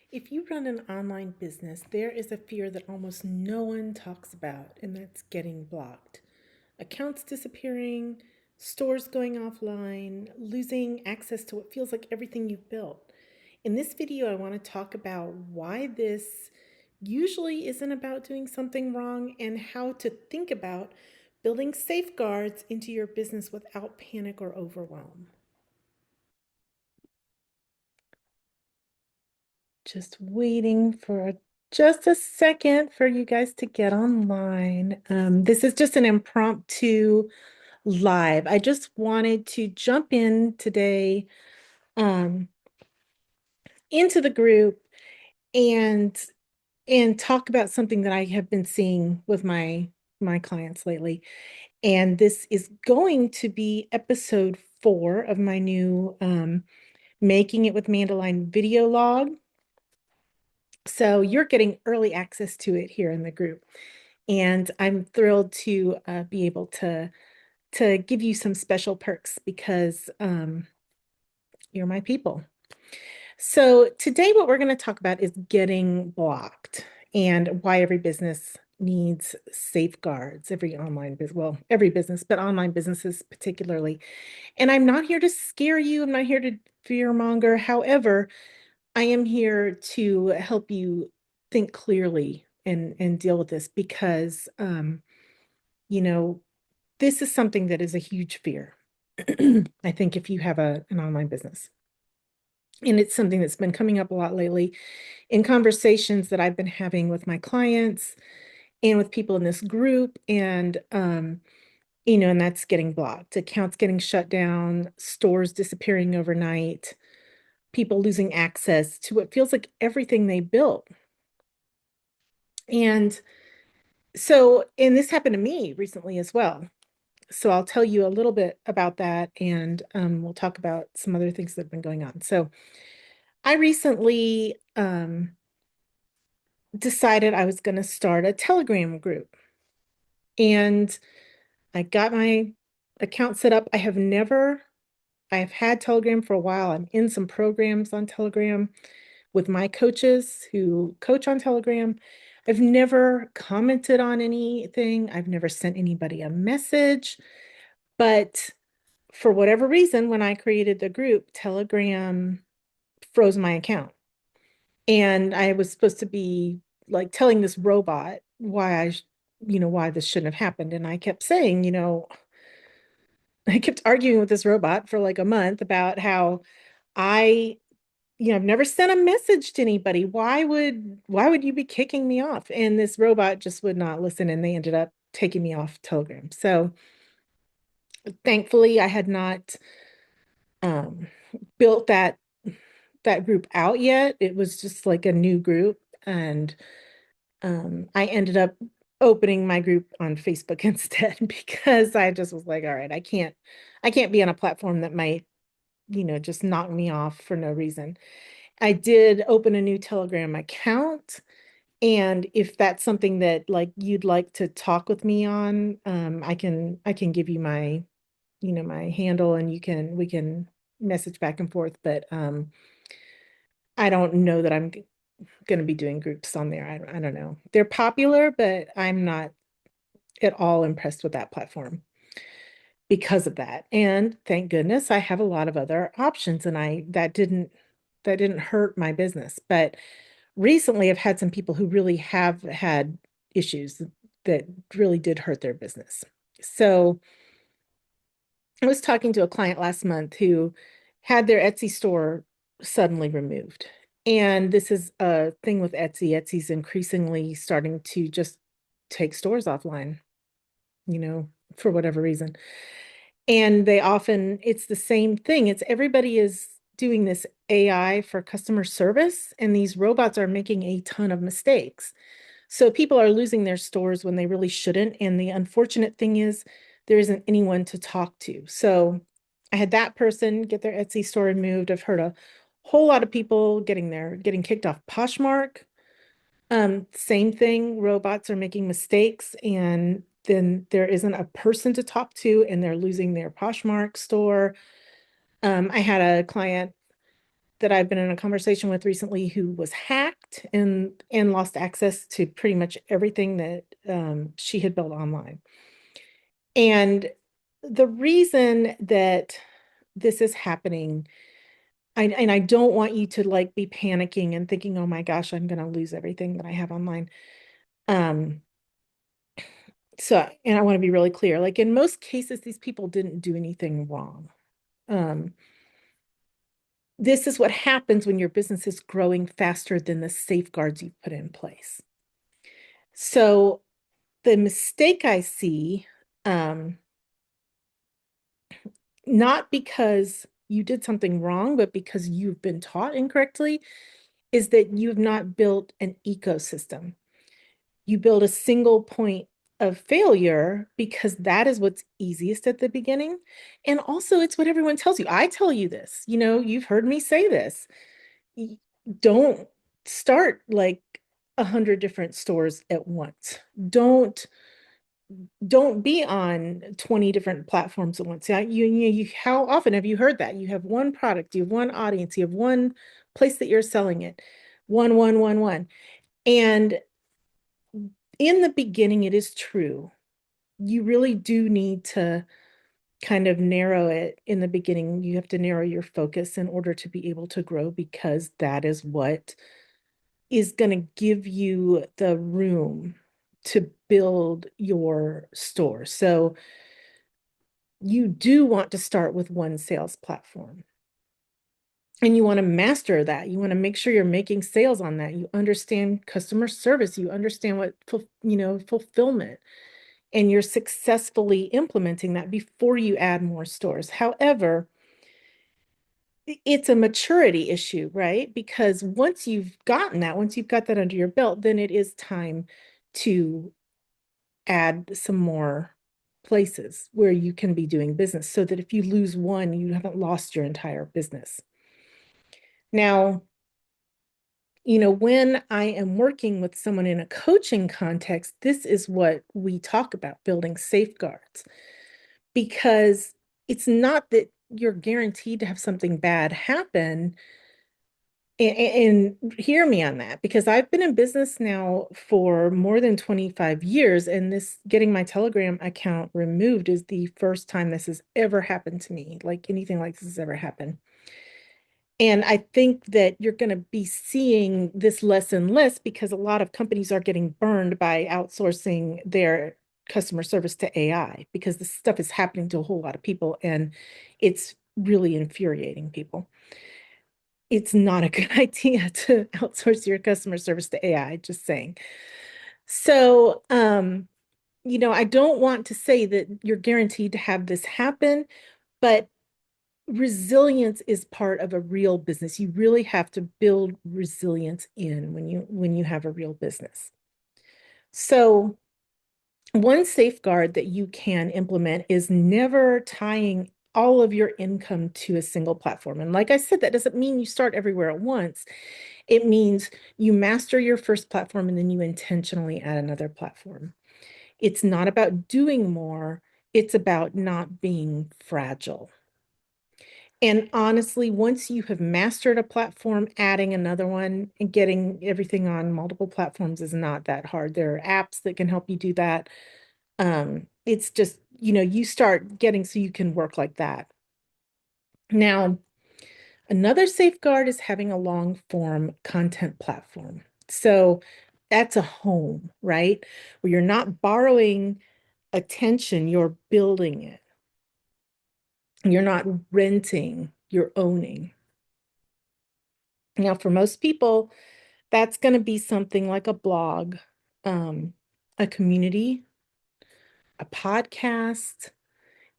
If you run an online business, there is a fear that almost no one talks about, and that's getting blocked. Accounts disappearing, stores going offline, losing access to what feels like everything you've built. In this video, I want to talk about why this usually isn't about doing something wrong and how to think about building safeguards into your business without panic or overwhelm. Just waiting for just a second for you guys to get online. This is just an impromptu live. I just wanted to jump in today um, into the group and talk about something that I have been seeing with my clients lately. And this is going to be episode 4 of my new Making It With Mandaline video log. So you're getting early access to it here in the group. And I'm thrilled to be able to give you some special perks because you're my people. So today what we're going to talk about is getting blocked and why every business needs safeguards, every online business, well, every business, but online businesses particularly. And I'm not here to scare you. I'm not here to fear monger. However, I am here to help you think clearly and deal with this because you know, this is something that is a huge fear. I think if you have an online business. And it's something that's been coming up a lot lately in conversations that I've been having with my clients and with people in this group. And and that's getting blocked, accounts getting shut down, stores disappearing overnight, people losing access to what feels like everything they built. And and this happened to me recently as well. So I'll tell you a little bit about that, and we'll talk about some other things that have been going on. So I recently decided I was going to start a Telegram group, and I got my account set up. I've had Telegram for a while. I'm in some programs on Telegram with my coaches who coach on Telegram. I've never commented on anything. I've never sent anybody a message, but for whatever reason, when I created the group, Telegram froze my account. And I was supposed to be like telling this robot why this shouldn't have happened. And I kept saying, I kept arguing with this robot for like a month about how I, I've never sent a message to anybody. Why would you be kicking me off? And this robot just would not listen, and they ended up taking me off Telegram. So thankfully I had not um built that group out yet. It was just like a new group, and I ended up opening my group on Facebook instead because I just was like, all right, I can't be on a platform that might, just knock me off for no reason. I did open a new Telegram account. And if that's something that like you'd like to talk with me on, I can give you my handle, and we can message back and forth. But I don't know that I'm going to be doing groups on there. I don't know. They're popular, but I'm not at all impressed with that platform because of that. And thank goodness I have a lot of other options, and I that didn't hurt my business. But recently I've had some people who really have had issues that really did hurt their business. So I was talking to a client last month who had their Etsy store suddenly removed. And this is a thing with Etsy. Etsy's increasingly starting to just take stores offline, you know, for whatever reason. And it's the same thing. It's everybody is doing this AI for customer service, and these robots are making a ton of mistakes. So people are losing their stores when they really shouldn't. And the unfortunate thing is there isn't anyone to talk to. So I had that person get their Etsy store removed. I've heard a whole lot of people getting kicked off Poshmark. Same thing, robots are making mistakes, and then there isn't a person to talk to, and they're losing their Poshmark store. I had a client that I've been in a conversation with recently who was hacked and lost access to pretty much everything that she had built online. And the reason that this is happening, and I don't want you to like be panicking and thinking, oh my gosh, I'm going to lose everything that I have online. Um, and I want to be really clear, like in most cases, these people didn't do anything wrong. Um, this is what happens when your business is growing faster than the safeguards you've put in place. So the mistake I see, um, not because you did something wrong, but because you've been taught incorrectly, is that you've not built an ecosystem. You build a single point of failure because that is what's easiest at the beginning. And also, it's what everyone tells you. I tell you this, you've heard me say this. Don't start like 100 different stores at once. Don't don't be on 20 different platforms at once. Yeah, how often have you heard that? You have one product, you have one audience, you have one place that you're selling it. One. And in the beginning, it is true. You really do need to kind of narrow it in the beginning. You have to narrow your focus in order to be able to grow because that is what is going to give you the room to build your store. So you do want to start with one sales platform. And you want to master that. You want to make sure you're making sales on that. You understand customer service. You understand what, fulfillment, and you're successfully implementing that before you add more stores. However, it's a maturity issue, right? Because once you've got that under your belt, then it is time to add some more places where you can be doing business so that if you lose one, you haven't lost your entire business. Now, when I am working with someone in a coaching context, this is what we talk about, building safeguards, because it's not that you're guaranteed to have something bad happen. And hear me on that, because I've been in business now for more than 25 years, and this getting my Telegram account removed is the first time this has ever happened to me, like anything like this has ever happened. And I think that you're going to be seeing this less and less because a lot of companies are getting burned by outsourcing their customer service to AI because this stuff is happening to a whole lot of people and it's really infuriating people. It's not a good idea to outsource your customer service to AI, just saying. So, I don't want to say that you're guaranteed to have this happen, but resilience is part of a real business. You really have to build resilience in when you have a real business. So one safeguard that you can implement is never tying all of your income to a single platform. And like I said, that doesn't mean you start everywhere at once. It means you master your first platform and then you intentionally add another platform. It's not about doing more, it's about not being fragile. And honestly, once you have mastered a platform, adding another one and getting everything on multiple platforms is not that hard. There are apps that can help you do that. It's just, you start getting so you can work like that. Now, another safeguard is having a long form content platform. So that's a home, right? Where you're not borrowing attention, you're building it. You're not renting, you're owning. Now, for most people, that's going to be something like a blog, a community, a podcast,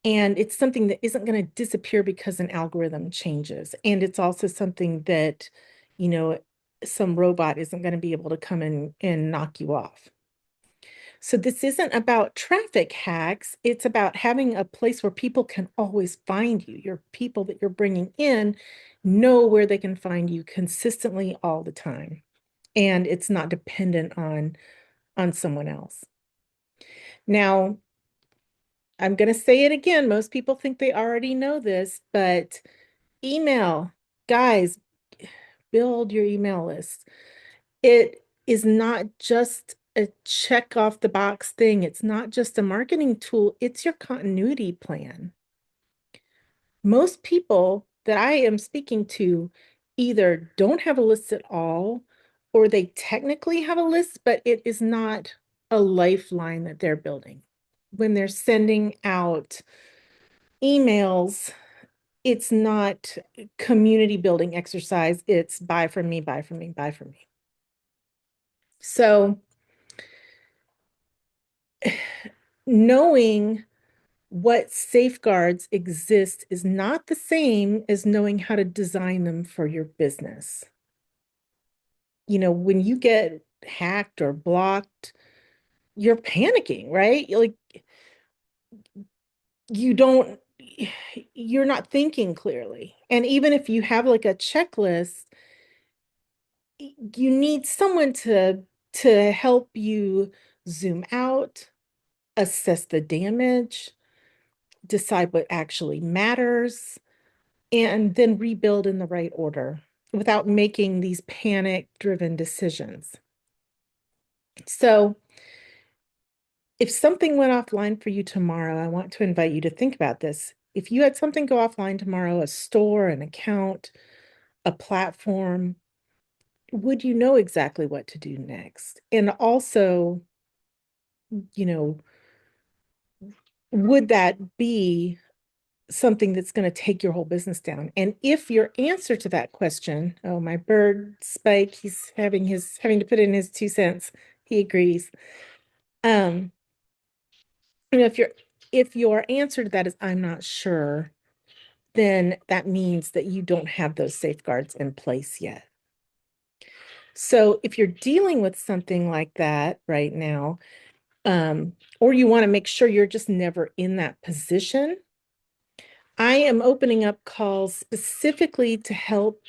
and it's something that isn't going to disappear because an algorithm changes. And it's also something that, you know, some robot isn't going to be able to come in and knock you off. So this isn't about traffic hacks. It's about having a place where people can always find you. Your people that you're bringing in know where they can find you consistently all the time. And it's not dependent on someone else. Now, I'm going to say it again. Most people think they already know this, but email, guys, build your email list. It is not just a check off the box thing. It's not just a marketing tool. It's your continuity plan. Most people that I am speaking to either don't have a list at all, or they technically have a list, but it is not a lifeline that they're building. When they're sending out emails, it's not community building exercise. It's buy from me, buy from me, buy from me. So knowing what safeguards exist is not the same as knowing how to design them for your business. When you get hacked or blocked, you're panicking, right? Like you don't, you're not thinking clearly. And even if you have like a checklist, you need someone to help you zoom out, assess the damage, decide what actually matters, and then rebuild in the right order without making these panic-driven decisions. So, if something went offline for you tomorrow, I want to invite you to think about this. If you had something go offline tomorrow, a store, an account, a platform, would you know exactly what to do next? And also, you know, would that be something that's going to take your whole business down? And if your answer to that question, oh, my bird Spike, he's having to put in his 2 cents. He agrees. Um, if your answer to that is I'm not sure, then that means that you don't have those safeguards in place yet. So if you're dealing with something like that right now, or you want to make sure you're just never in that position, I am opening up calls specifically to help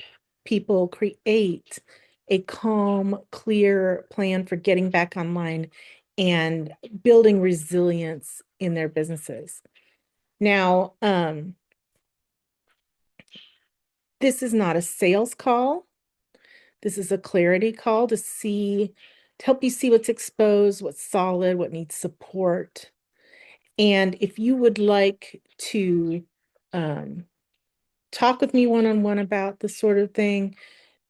people create a calm, clear plan for getting back online and building resilience in their businesses. Now, this is not a sales call. This is a clarity call to help you see what's exposed, what's solid, what needs support. And if you would like to talk with me one-on-one about this sort of thing,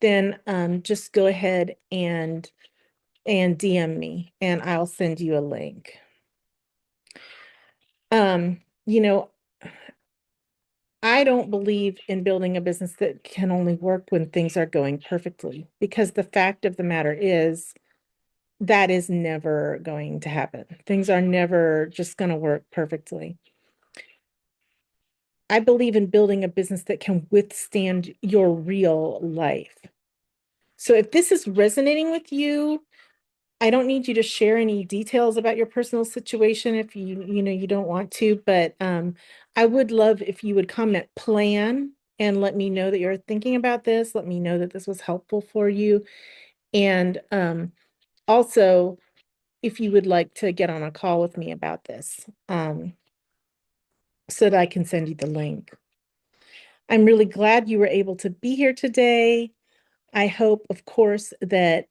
then just go ahead and DM me and I'll send you a link. Um, you know, I don't believe in building a business that can only work when things are going perfectly, because the fact of the matter is that is never going to happen. Things are never just going to work perfectly. I believe in building a business that can withstand your real life. So if this is resonating with you, I don't need you to share any details about your personal situation if you don't want to, but I would love if you would comment plan and let me know that you're thinking about this. Let me know that this was helpful for you. And also, if you would like to get on a call with me about this, so that I can send you the link. I'm really glad you were able to be here today. I hope, of course, that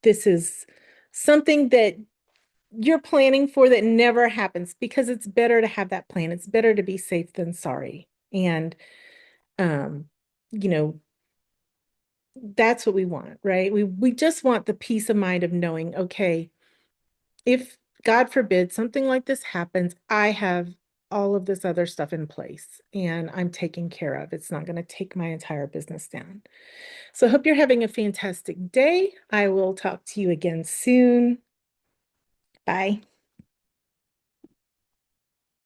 this is something that you're planning for that never happens, because it's better to have that plan. It's better to be safe than sorry. And, um, you know, that's what we want, right? We just want the peace of mind of knowing, okay, if God forbid something like this happens, I have all of this other stuff in place and I'm taken care of. It's not going to take my entire business down. So I hope you're having a fantastic day. I will talk to you again soon. Bye.